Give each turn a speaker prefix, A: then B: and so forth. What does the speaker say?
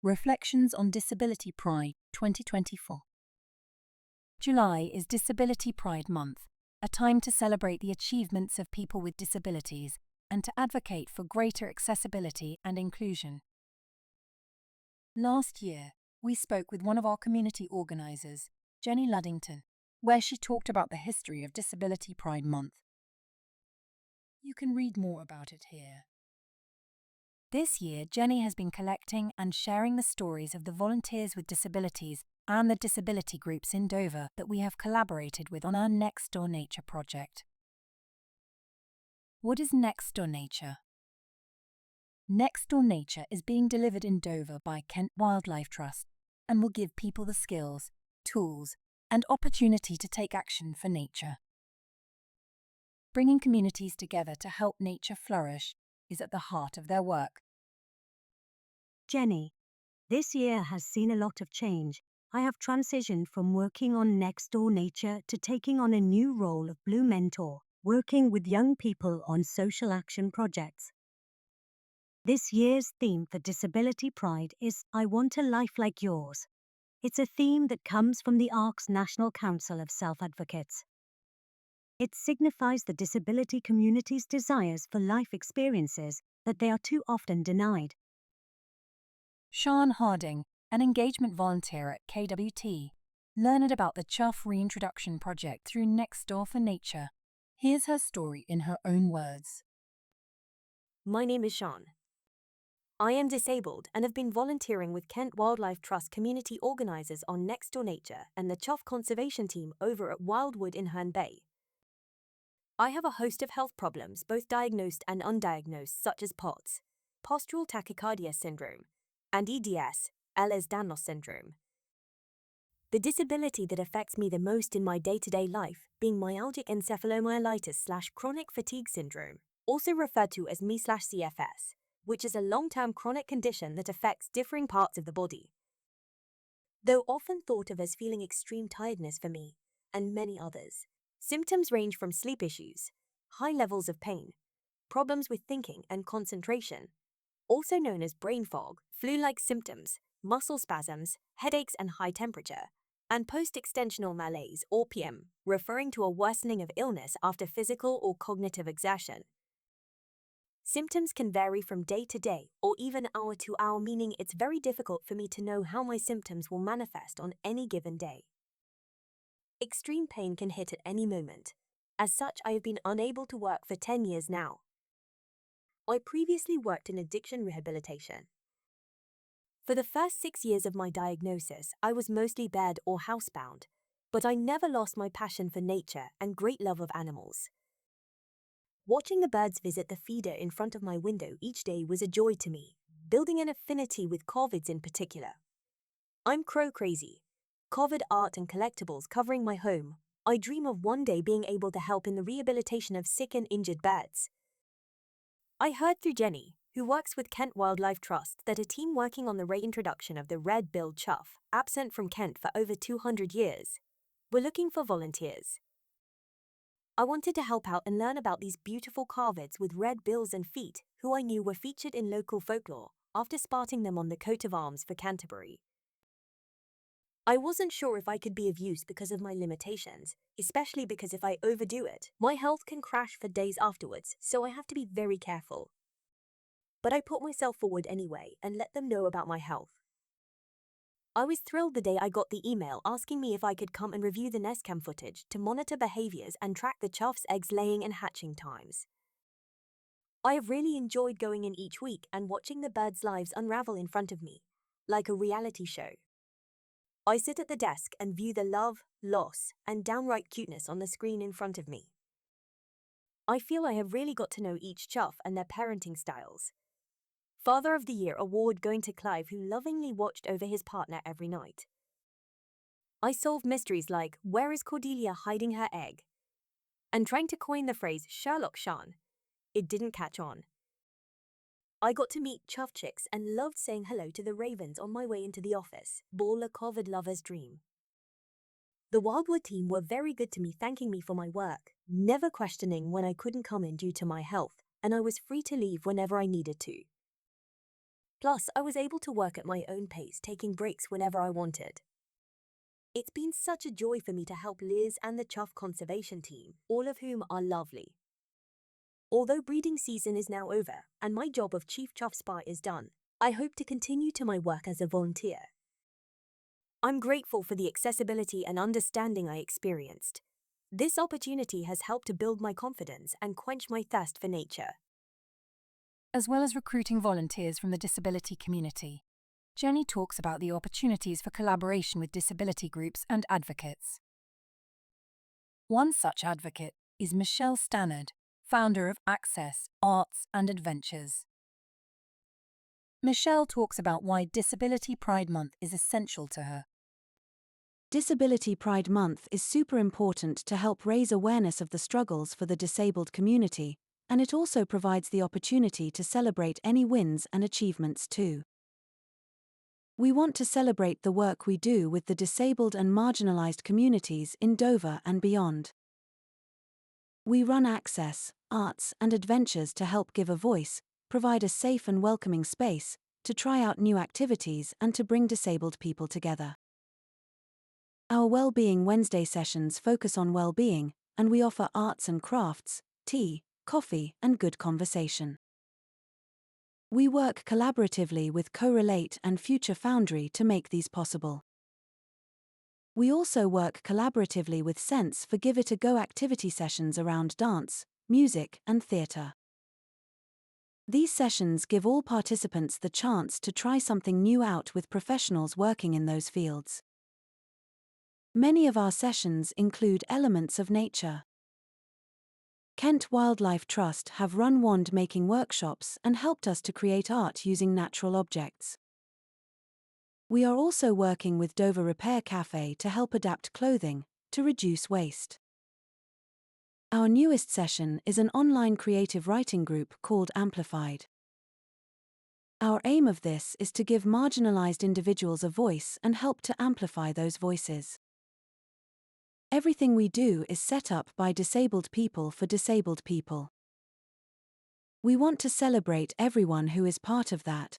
A: Reflections on Disability Pride 2024. July is Disability Pride Month, a time to celebrate the achievements of people with disabilities and to advocate for greater accessibility and inclusion. Last year, we spoke with one of our community organisers, Jenny Luddington, where she talked about the history of Disability Pride Month. You can read more about it here. This year, Jenny has been collecting and sharing the stories of the volunteers with disabilities and the disability groups in Dover that we have collaborated with on our Next Door Nature project. What is Next Door Nature? Next Door Nature is being delivered in Dover by Kent Wildlife Trust and will give people the skills, tools, and opportunity to take action for nature. Bringing communities together to help nature flourish is at the heart of their work.
B: Jenny, this year has seen a lot of change. I have transitioned from working on Next Door Nature to taking on a new role of Blue Mentor, working with young people on social action projects. This year's theme for Disability Pride is I Want a Life Like Yours. It's a theme that comes from the ARC's National Council of Self-Advocates. It signifies the disability community's desires for life experiences that they are too often denied.
A: Sian Harding, an engagement volunteer at KWT, learned about the Chuff Reintroduction Project through Next Door for Nature. Here's her story in her own words.
C: My name is Sian. I am disabled and have been volunteering with Kent Wildlife Trust community organisers on Next Door Nature and the Chuff Conservation Team over at Wildwood in Herne Bay. I have a host of health problems, both diagnosed and undiagnosed, such as POTS, postural tachycardia syndrome, and EDS, Ehlers-Danlos syndrome. The disability that affects me the most in my day-to-day life being myalgic encephalomyelitis/chronic fatigue syndrome, also referred to as ME/CFS, which is a long-term chronic condition that affects differing parts of the body. Though often thought of as feeling extreme tiredness for me, and many others, symptoms range from sleep issues, high levels of pain, problems with thinking and concentration, also known as brain fog, flu-like symptoms, muscle spasms, headaches and high temperature, and post-extensional malaise or PM, referring to a worsening of illness after physical or cognitive exertion. Symptoms can vary from day to day or even hour to hour, meaning it's very difficult for me to know how my symptoms will manifest on any given day. Extreme pain can hit at any moment. As such, I have been unable to work for 10 years now. I previously worked in addiction rehabilitation. For the first 6 years of my diagnosis, I was mostly bed or housebound, but I never lost my passion for nature and great love of animals. Watching the birds visit the feeder in front of my window each day was a joy to me, building an affinity with corvids in particular. I'm crow crazy. Corvid art and collectibles covering my home. I dream of one day being able to help in the rehabilitation of sick and injured birds. I heard through Jenny, who works with Kent Wildlife Trust, that a team working on the reintroduction of the red-billed chough, absent from Kent for over 200 years, were looking for volunteers. I wanted to help out and learn about these beautiful corvids with red bills and feet, who I knew were featured in local folklore, after spotting them on the coat of arms for Canterbury. I wasn't sure if I could be of use because of my limitations, especially because if I overdo it, my health can crash for days afterwards, so I have to be very careful. But I put myself forward anyway and let them know about my health. I was thrilled the day I got the email asking me if I could come and review the nest cam footage to monitor behaviors and track the chough's eggs laying and hatching times. I have really enjoyed going in each week and watching the birds' lives unravel in front of me, like a reality show. I sit at the desk and view the love, loss, and downright cuteness on the screen in front of me. I feel I have really got to know each chough and their parenting styles. Father of the Year award going to Clive, who lovingly watched over his partner every night. I solved mysteries like where is Cordelia hiding her egg? And trying to coin the phrase Sherlock Sian. It didn't catch on. I got to meet chough chicks and loved saying hello to the ravens on my way into the office, ball a corvid lover's dream. The Wildwood team were very good to me, thanking me for my work, never questioning when I couldn't come in due to my health, and I was free to leave whenever I needed to. Plus, I was able to work at my own pace, taking breaks whenever I wanted. It's been such a joy for me to help Liz and the Chuff conservation team, all of whom are lovely. Although breeding season is now over and my job of Chief Chuff Spy is done, I hope to continue to my work as a volunteer. I'm grateful for the accessibility and understanding I experienced. This opportunity has helped to build my confidence and quench my thirst for nature.
A: As well as recruiting volunteers from the disability community, Jenny talks about the opportunities for collaboration with disability groups and advocates. One such advocate is Michelle Stannard, founder of Access, Arts and Adventures. Michelle talks about why Disability Pride Month is essential to her.
D: Disability Pride Month is super important to help raise awareness of the struggles for the disabled community, and it also provides the opportunity to celebrate any wins and achievements too. We want to celebrate the work we do with the disabled and marginalized communities in Dover and beyond. We run Access, Arts and Adventures to help give a voice, provide a safe and welcoming space, to try out new activities and to bring disabled people together. Our Wellbeing Wednesday sessions focus on well-being, and we offer arts and crafts, tea, coffee, and good conversation. We work collaboratively with Correlate and Future Foundry to make these possible. We also work collaboratively with Sense for Give It a Go activity sessions around dance, music, and theatre. These sessions give all participants the chance to try something new out with professionals working in those fields. Many of our sessions include elements of nature. Kent Wildlife Trust have run wand-making workshops and helped us to create art using natural objects. We are also working with Dover Repair Cafe to help adapt clothing, to reduce waste. Our newest session is an online creative writing group called Amplified. Our aim of this is to give marginalized individuals a voice and help to amplify those voices. Everything we do is set up by disabled people for disabled people. We want to celebrate everyone who is part of that,